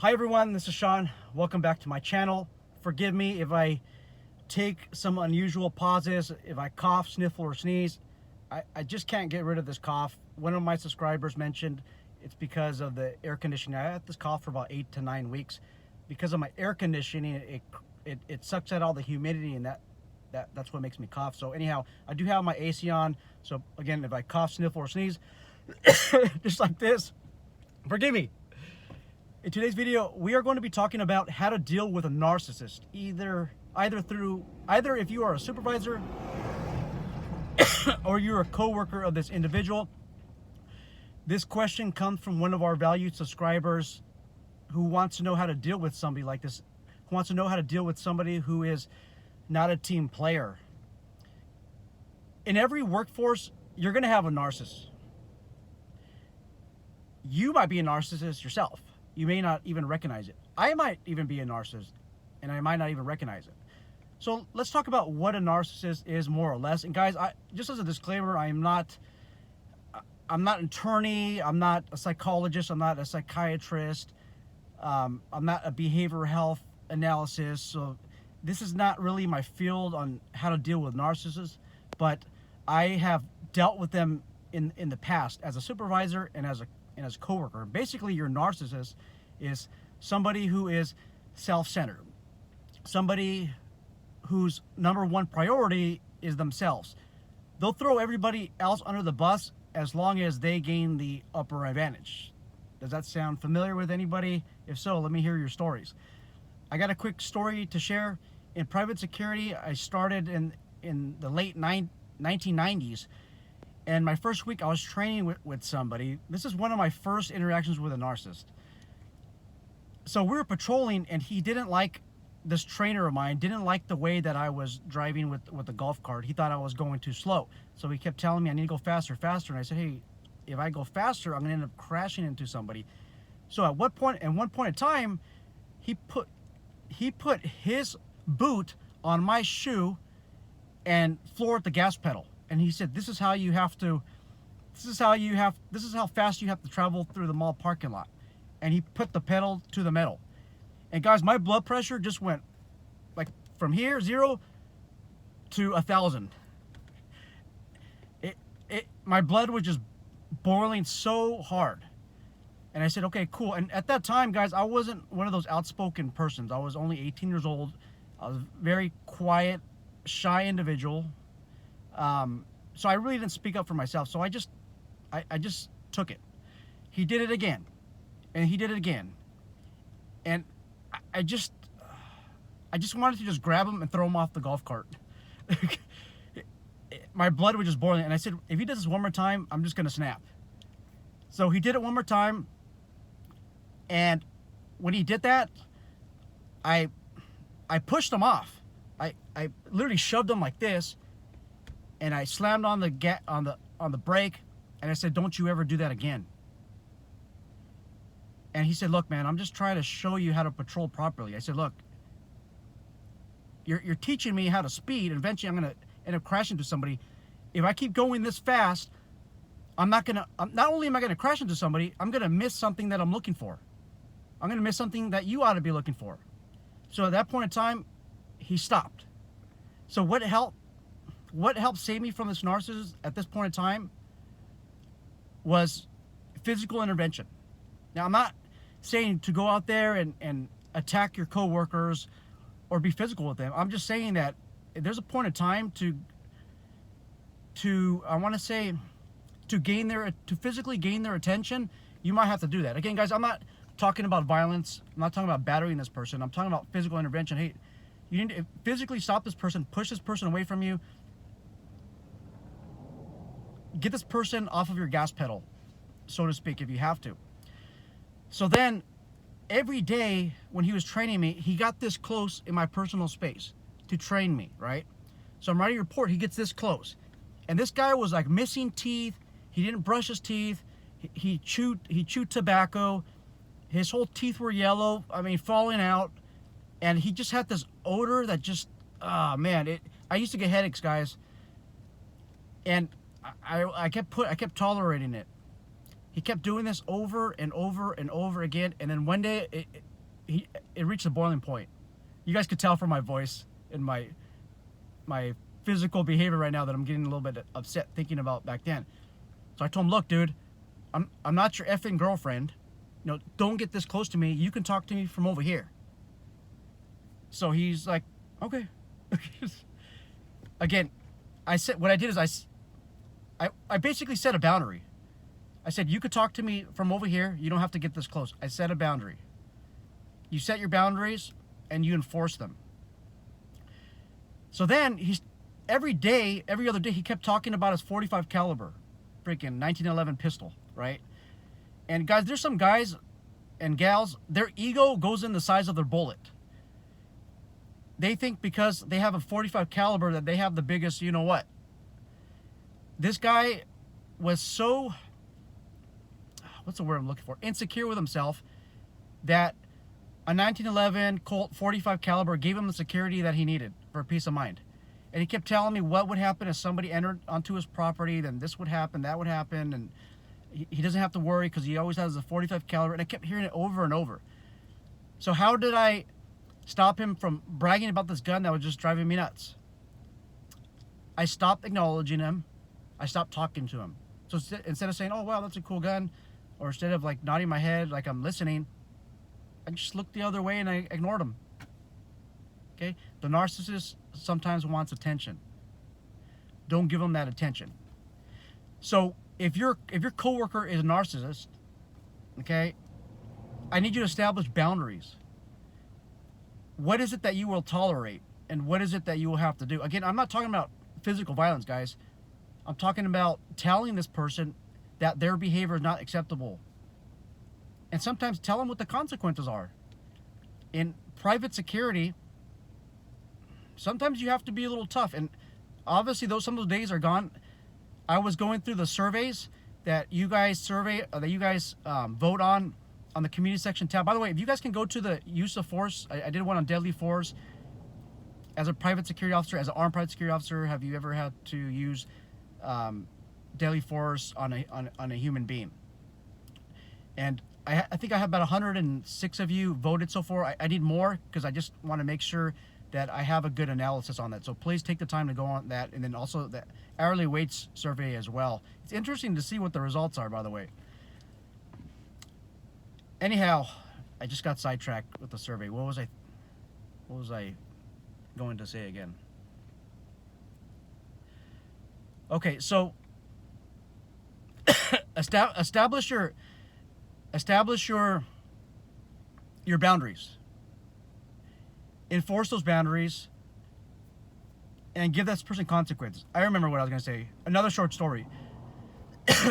Hi everyone, this is Sean. Welcome back to my channel. Forgive me if I take some unusual pauses, if I cough, sniffle, or sneeze. I just can't get rid of this cough. One of my subscribers mentioned it's because of the air conditioning. I had this cough for about 8 to 9 weeks. Because of my air conditioning, it sucks out all the humidity, and that's what makes me cough. So anyhow, I do have my AC on. So again, if I cough, sniffle, or sneeze, just like this, forgive me. In today's video, we are going to be talking about how to deal with a narcissist, either if you are a supervisor or you're a coworker of this individual. This question comes from one of our valued subscribers who wants to know how to deal with somebody like this, who wants to know how to deal with somebody who is not a team player. In every workforce, you're going to have a narcissist. You might be a narcissist yourself. You may not even recognize it. I might even be a narcissist, and I might not even recognize it. So let's talk about what a narcissist is, more or less. And guys, just as a disclaimer, I'm not an attorney. I'm not a psychologist. I'm not a psychiatrist. I'm not a behavioral health analysis. So this is not really my field on how to deal with narcissists. But I have dealt with them in the past as a supervisor and as a coworker. Basically, your narcissist is somebody who is self-centered, somebody whose number one priority is themselves. They'll throw everybody else under the bus as long as they gain the upper advantage. Does that sound familiar with anybody? If so, let me hear your stories. I got a quick story to share. In private security, I started in the late 1990s. And my first week, I was training with somebody. This is one of my first interactions with a narcissist. So we were patrolling, and he didn't like, this trainer of mine didn't like the way that I was driving with the golf cart. He thought I was going too slow. So he kept telling me I need to go faster, faster. And I said, hey, if I go faster, I'm going to end up crashing into somebody. So at one point in time, he put his boot on my shoe and floored the gas pedal. And he said, this is how fast you have to travel through the mall parking lot. And he put the pedal to the metal. And guys, my blood pressure just went like from here, 0 to 1,000. My blood was just boiling so hard. And I said, okay, cool. And at that time, guys, I wasn't one of those outspoken persons. I was only 18 years old. I was a very quiet, shy individual. So I really didn't speak up for myself. So I just took it. He did it again, and he did it again, and I just wanted to just grab him and throw him off the golf cart. My blood was just boiling, and I said, if he does this one more time, I'm just gonna snap. So he did it one more time, and when he did that, I pushed him off. I literally shoved him like this. And I slammed on the brake, and I said, don't you ever do that again. And he said, look, man, I'm just trying to show you how to patrol properly. I said, look, you're teaching me how to speed, and eventually I'm gonna end up crashing into somebody. If I keep going this fast, not only am I gonna crash into somebody, I'm gonna miss something that I'm looking for. I'm gonna miss something that you ought to be looking for. So at that point in time, he stopped. So what helped save me from this narcissist at this point in time was physical intervention. Now, I'm not saying to go out there and attack your coworkers or be physical with them. I'm just saying that there's a point in time to physically gain their attention. You might have to do that. Again, guys, I'm not talking about violence. I'm not talking about battering this person. I'm talking about physical intervention. Hey, you need to physically stop this person, push this person away from you. Get this person off of your gas pedal, so to speak, if you have to. So then, every day when he was training me, he got this close in my personal space to train me, right? So I'm writing a report, he gets this close. And this guy was like missing teeth. He didn't brush his teeth. He chewed tobacco. His whole teeth were yellow, falling out. And he just had this odor that just, man, I used to get headaches, guys. And I kept tolerating it. He kept doing this over and over and over again, and then one day it reached a boiling point. You guys could tell from my voice and my physical behavior right now that I'm getting a little bit upset thinking about back then. So I told him, look, dude, I'm not your effing girlfriend. You know, don't get this close to me. You can talk to me from over here. So he's like, okay. Again, I said, what I did is I basically set a boundary. I said, you could talk to me from over here. You don't have to get this close. I set a boundary. You set your boundaries and you enforce them. So then every other day, he kept talking about his .45 caliber, freaking 1911 pistol, right? And guys, there's some guys and gals, their ego goes in the size of their bullet. They think because they have a .45 caliber that they have the biggest, you know what? This guy was so, what's the word I'm looking for? Insecure with himself that a 1911 Colt .45 caliber gave him the security that he needed for peace of mind. And he kept telling me what would happen if somebody entered onto his property, then this would happen, that would happen, and he doesn't have to worry because he always has a .45 caliber. And I kept hearing it over and over. So how did I stop him from bragging about this gun that was just driving me nuts? I stopped acknowledging him. I stopped talking to him. So instead of saying, oh, wow, that's a cool gun, or instead of like nodding my head like I'm listening, I just looked the other way and I ignored him. Okay? The narcissist sometimes wants attention. Don't give him that attention. So if your coworker is a narcissist, okay, I need you to establish boundaries. What is it that you will tolerate, and what is it that you will have to do? Again, I'm not talking about physical violence, guys. I'm talking about telling this person that their behavior is not acceptable. And sometimes tell them what the consequences are. In private security, sometimes you have to be a little tough. And obviously, some of those days are gone. I was going through the surveys that you guys vote on the community section tab. By the way, if you guys can go to the use of force, I did one on deadly force. As a private security officer, as an armed private security officer, have you ever had to use deadly force on a human being? And I think I have about 106 of you voted so far. I need more because I just want to make sure that I have a good analysis on that. So please take the time to go on that, and then also the hourly weights survey as well. It's interesting to see what the results are, by the way. Anyhow, I just got sidetracked with the survey. What was I going to say again? Okay, so establish your boundaries. Enforce those boundaries and give that person consequences. I remember what I was going to say. Another short story.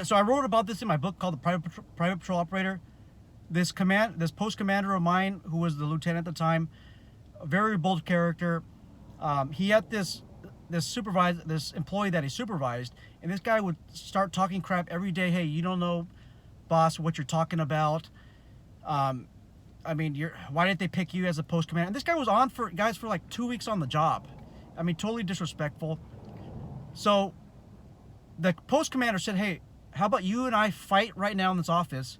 So I wrote about this in my book called The Private Patrol Operator. This post commander of mine, who was the lieutenant at the time, a very bold character. He had this employee that he supervised, and this guy would start talking crap every day. Hey, you don't know, boss, what you're talking about. I mean, why didn't they pick you as a post commander? And this guy was on for like 2 weeks on the job. I mean, totally disrespectful. So the post commander said, hey, how about you and I fight right now in this office?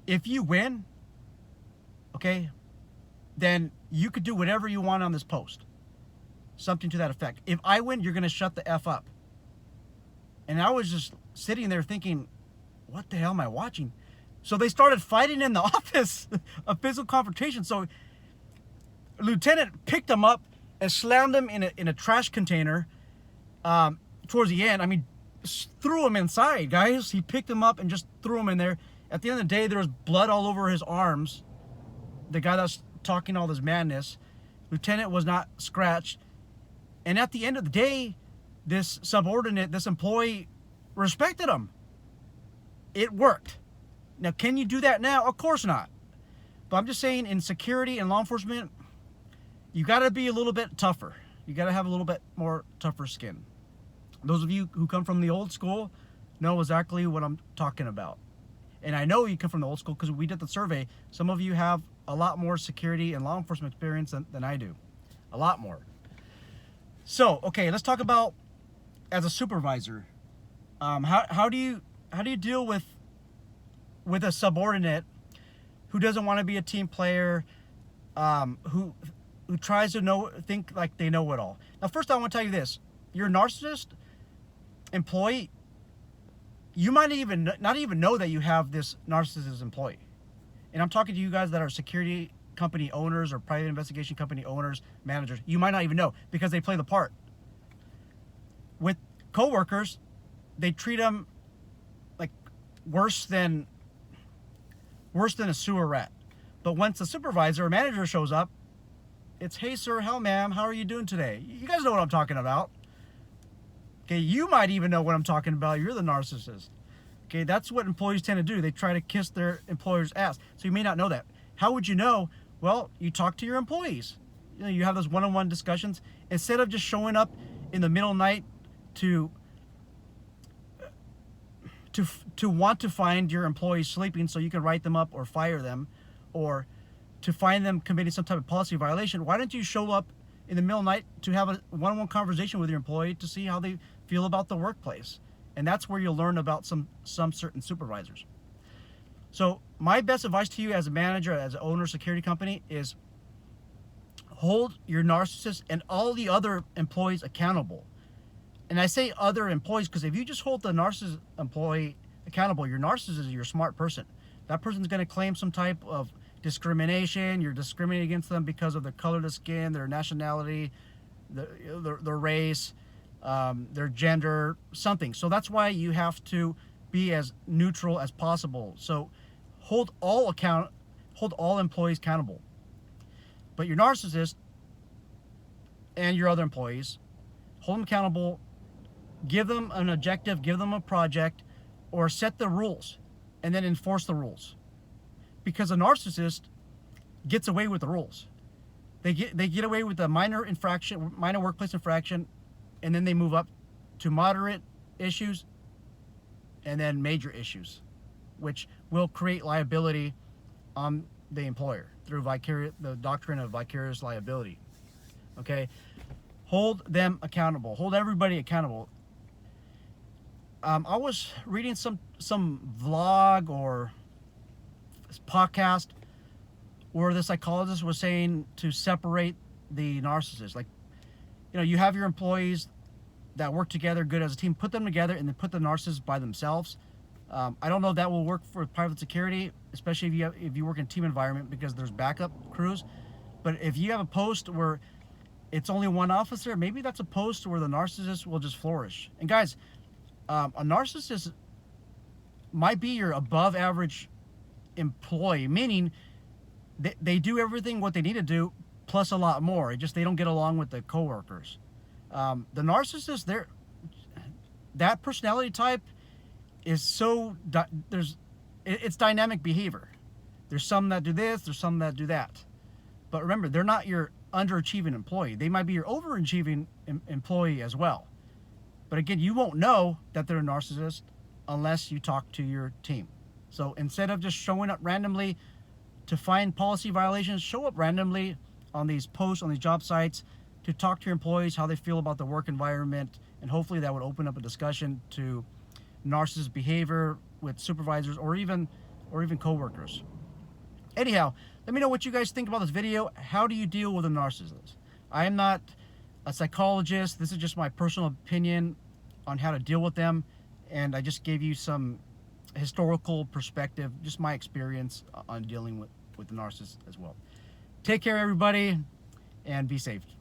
If you win, okay, then you could do whatever you want on this post. Something to that effect. If I win, you're going to shut the F up. And I was just sitting there thinking, what the hell am I watching? So they started fighting in the office, a physical confrontation. So Lieutenant picked him up and slammed him in a trash container towards the end. I mean, threw him inside, guys. He picked him up and just threw him in there. At the end of the day, there was blood all over his arms. The guy that's talking all this madness. Lieutenant was not scratched. And at the end of the day, this subordinate, this employee, respected him. It worked. Now, can you do that now? Of course not. But I'm just saying, in security and law enforcement, you got to be a little bit tougher. You got to have a little bit more tougher skin. Those of you who come from the old school know exactly what I'm talking about. And I know you come from the old school because we did the survey. Some of you have a lot more security and law enforcement experience than I do. A lot more. So, okay, let's talk about as a supervisor. How do you deal with a subordinate who doesn't want to be a team player, who tries to think like they know it all. Now, first I want to tell you this: you're a narcissist employee. You might not even know that you have this narcissist employee. And I'm talking to you guys that are security company owners or private investigation company owners, managers. You might not even know because they play the part. With coworkers, they treat them like worse than a sewer rat. But once a supervisor or manager shows up, it's, hey sir, how ma'am, how are you doing today? You guys know what I'm talking about. Okay, you might even know what I'm talking about. You're the narcissist. Okay, that's what employees tend to do. They try to kiss their employer's ass. So you may not know that. How would you know? Well, you talk to your employees. You know, you have those one-on-one discussions. Instead of just showing up in the middle of the night to want to find your employees sleeping so you can write them up or fire them, or to find them committing some type of policy violation, why don't you show up in the middle of the night to have a one-on-one conversation with your employee to see how they feel about the workplace? And that's where you'll learn about some certain supervisors. So my best advice to you as a manager, as an owner, security company, is hold your narcissist and all the other employees accountable. And I say other employees because if you just hold the narcissist employee accountable, your narcissist is your smart person. That person's going to claim some type of discrimination. You're discriminating against them because of the color of the skin, their nationality, their race, their gender, something. So that's why you have to be as neutral as possible. So hold all employees accountable. But your narcissist and your other employees, hold them accountable, give them an objective, give them a project, or set the rules and then enforce the rules. Because a narcissist gets away with the rules. They get away with a minor workplace infraction, and then they move up to moderate issues and then major issues, which will create liability on the employer through the doctrine of vicarious liability. Okay? Hold them accountable. Hold everybody accountable. I was reading some vlog or podcast where the psychologist was saying to separate the narcissist. Like, you know, you have your employees that work together good as a team, put them together and then put the narcissists by themselves. I don't know if that will work for private security, especially if you work in a team environment, because there's backup crews. But if you have a post where it's only one officer, maybe that's a post where the narcissist will just flourish. And guys, a narcissist might be your above average employee, meaning they do everything what they need to do plus a lot more. They don't get along with the coworkers. The narcissist, that personality type is it's dynamic behavior. There's some that do this, there's some that do that. But remember, they're not your underachieving employee. They might be your overachieving employee as well. But again, you won't know that they're a narcissist unless you talk to your team. So instead of just showing up randomly to find policy violations, show up randomly on these posts, on these job sites, to talk to your employees, how they feel about the work environment, and hopefully that would open up a discussion to narcissist behavior with supervisors or even coworkers. Anyhow, let me know what you guys think about this video. How do you deal with a narcissist? I am not a psychologist. This is just my personal opinion on how to deal with them, and I just gave you some historical perspective, just my experience on dealing with the narcissist as well. Take care, everybody, and be safe.